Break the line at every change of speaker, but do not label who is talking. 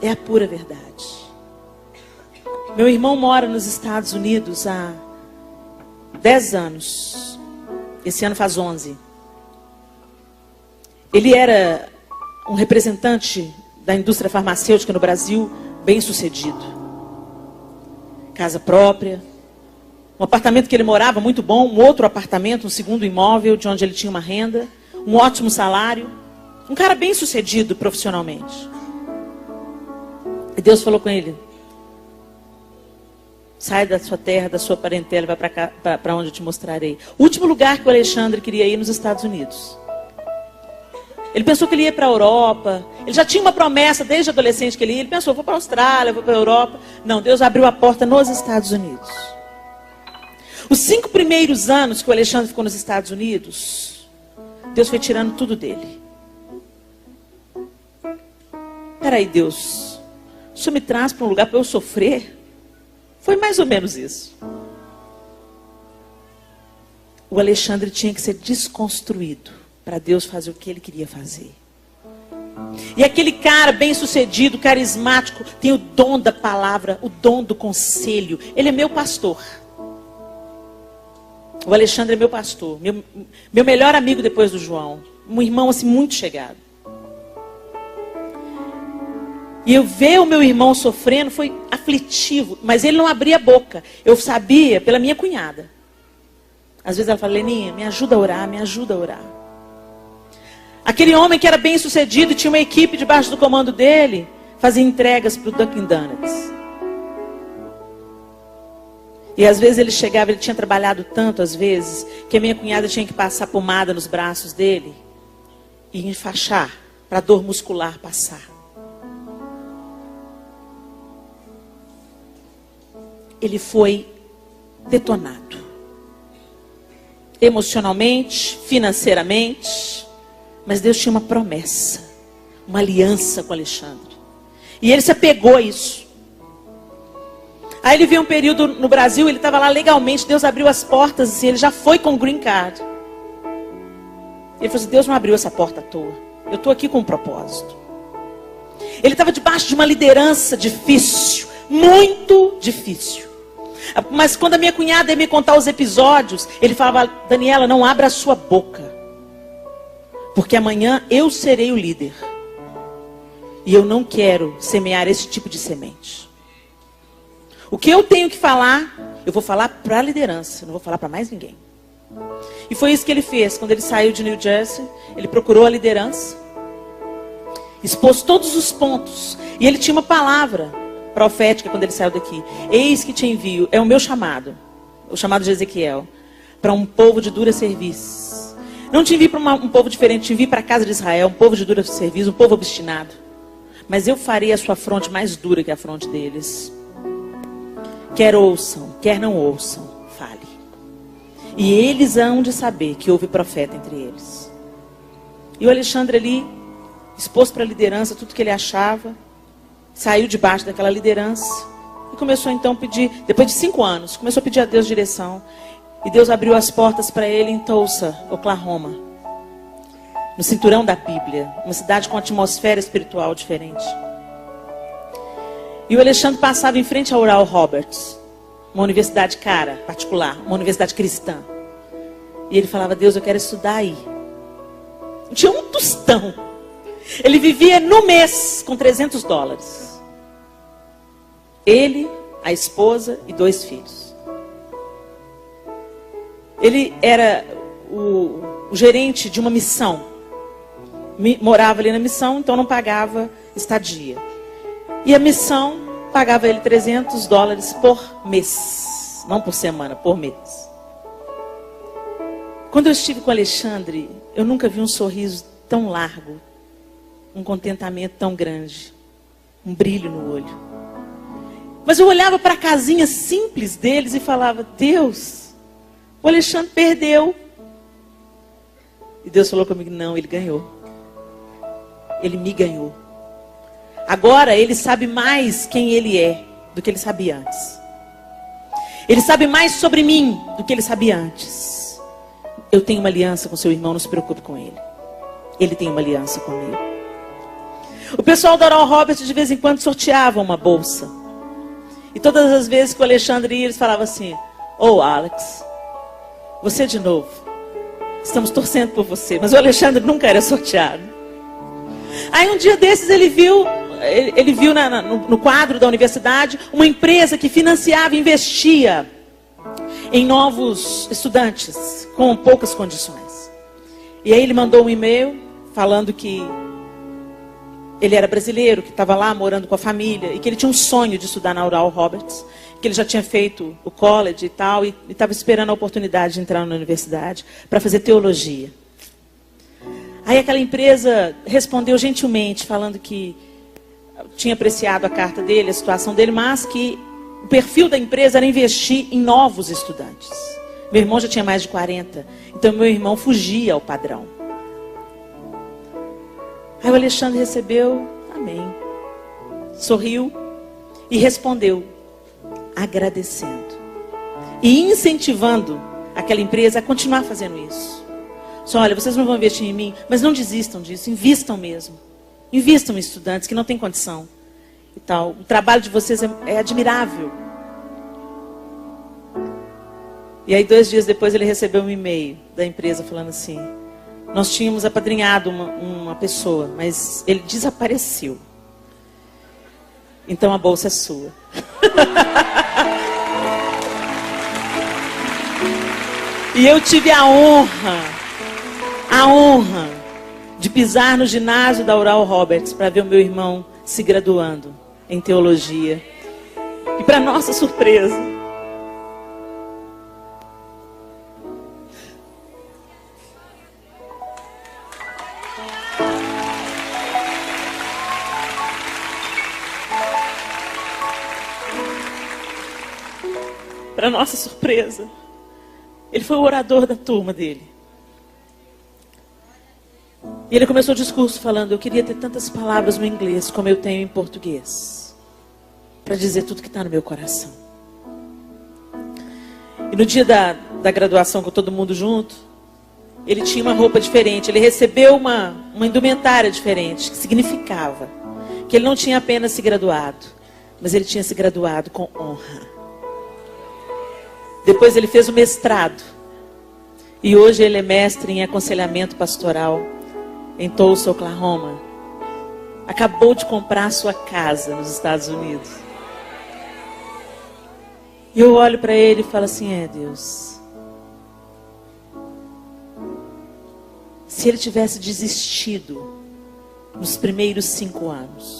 É a pura verdade. Meu irmão mora nos Estados Unidos há 10 anos. Esse ano faz 11. Ele era um representante da indústria farmacêutica no Brasil, bem sucedido. Casa própria. Um apartamento que ele morava muito bom, um outro apartamento, um segundo imóvel, de onde ele tinha uma renda, um ótimo salário. Um cara bem sucedido profissionalmente. E Deus falou com ele: sai da sua terra, da sua parentela, vai para onde eu te mostrarei. O último lugar que o Alexandre queria ir, nos Estados Unidos. Ele pensou que ele ia para a Europa. Ele já tinha uma promessa desde adolescente que ele ia. Ele pensou, vou para a Austrália, vou para a Europa. Não, Deus abriu a porta nos Estados Unidos. Os 5 primeiros anos que o Alexandre ficou nos Estados Unidos, Deus foi tirando tudo dele. Peraí, Deus, o Senhor me traz para um lugar para eu sofrer? Foi mais ou menos isso. O Alexandre tinha que ser desconstruído para Deus fazer o que ele queria fazer. E aquele cara bem sucedido, carismático, tem o dom da palavra, o dom do conselho. Ele é meu pastor. O Alexandre é meu pastor, meu melhor amigo depois do João. Um irmão assim muito chegado. E eu ver o meu irmão sofrendo foi aflitivo, mas ele não abria a boca. Eu sabia pela minha cunhada. Às vezes ela fala, Leninha, me ajuda a orar, me ajuda a orar. Aquele homem que era bem sucedido, tinha uma equipe debaixo do comando dele, fazia entregas para o Dunkin' Donuts. E às vezes ele chegava, ele tinha trabalhado tanto às vezes, que a minha cunhada tinha que passar pomada nos braços dele e enfaixar, para a dor muscular passar. Ele foi detonado. Emocionalmente, financeiramente. Mas Deus tinha uma promessa, uma aliança com Alexandre. E ele se apegou a isso. Aí ele veio um período no Brasil, ele estava lá legalmente, Deus abriu as portas, assim, ele já foi com o green card. Ele falou assim, Deus não abriu essa porta à toa. Eu estou aqui com um propósito. Ele estava debaixo de uma liderança difícil, muito difícil. Mas quando a minha cunhada ia me contar os episódios, ele falava, Daniela, não abra a sua boca. Porque amanhã eu serei o líder. E eu não quero semear esse tipo de semente. O que eu tenho que falar, eu vou falar para a liderança. Não vou falar para mais ninguém. E foi isso que ele fez. Quando ele saiu de New Jersey, ele procurou a liderança. Expôs todos os pontos. E ele tinha uma palavra profética quando ele saiu daqui. Eis que te envio. É o meu chamado. O chamado de Ezequiel. Para um povo de dura serviço. Não te envio para um povo diferente, te envio para a casa de Israel, um povo de dura serviço, um povo obstinado. Mas eu farei a sua fronte mais dura que a fronte deles. Quer ouçam, quer não ouçam, fale. E eles hão de saber que houve profeta entre eles. E o Alexandre ali, exposto para a liderança, tudo que ele achava, saiu debaixo daquela liderança. E começou então a pedir, depois de 5 anos, começou a pedir a Deus direção. E Deus abriu as portas para ele em Tulsa, Oklahoma. No cinturão da Bíblia. Uma cidade com atmosfera espiritual diferente. E o Alexandre passava em frente ao Oral Roberts. Uma universidade cara, particular. Uma universidade cristã. E ele falava, Deus, eu quero estudar aí. Não tinha um tostão. Ele vivia no mês com $300. Ele, a esposa e 2 filhos. Ele era o gerente de uma missão. Morava ali na missão, então não pagava estadia. E a missão pagava ele $300 por mês. Não por semana, por mês. Quando eu estive com o Alexandre, eu nunca vi um sorriso tão largo. Um contentamento tão grande. Um brilho no olho. Mas eu olhava para a casinha simples deles e falava, Deus... O Alexandre perdeu. E Deus falou comigo, não, ele ganhou. Ele me ganhou. Agora ele sabe mais quem ele é do que ele sabia antes. Ele sabe mais sobre mim do que ele sabia antes. Eu tenho uma aliança com seu irmão, não se preocupe com ele. Ele tem uma aliança comigo. O pessoal da Oral Roberts de vez em quando sorteava uma bolsa. E todas as vezes que o Alexandre ia, eles falavam assim: "Ô, Alex, você de novo. Estamos torcendo por você." Mas o Alexandre nunca era sorteado. Aí um dia desses ele viu no quadro da universidade uma empresa que financiava e investia em novos estudantes com poucas condições. E aí ele mandou um e-mail falando que ele era brasileiro, que estava lá morando com a família e que ele tinha um sonho de estudar na Oral Roberts, que ele já tinha feito o college e tal, e estava esperando a oportunidade de entrar na universidade para fazer teologia. Aí aquela empresa respondeu gentilmente, falando que tinha apreciado a carta dele, a situação dele, mas que o perfil da empresa era investir em novos estudantes. Meu irmão já tinha mais de 40, então meu irmão fugia ao padrão. Aí o Alexandre recebeu, amém, sorriu e respondeu, agradecendo e incentivando aquela empresa a continuar fazendo isso. Só, olha, vocês não vão investir em mim, mas não desistam disso, invistam mesmo. Invistam em estudantes que não têm condição e tal. O trabalho de vocês é admirável. E aí 2 dias depois ele recebeu um e-mail da empresa falando assim: nós tínhamos apadrinhado uma pessoa, mas ele desapareceu. Então a bolsa é sua. E eu tive a honra de pisar no ginásio da Oral Roberts para ver o meu irmão se graduando em teologia. E para nossa surpresa, ele foi o orador da turma dele. E ele começou o discurso falando: eu queria ter tantas palavras no inglês como eu tenho em português, para dizer tudo que está no meu coração. E no dia da graduação, com todo mundo junto, ele tinha uma roupa diferente. Ele recebeu uma indumentária diferente, que significava que ele não tinha apenas se graduado, mas ele tinha se graduado com honra. Depois ele fez o mestrado. E hoje ele é mestre em aconselhamento pastoral em Tulsa, Oklahoma. Acabou de comprar sua casa nos Estados Unidos. E eu olho para ele e falo assim: Deus, se ele tivesse desistido nos primeiros 5 anos,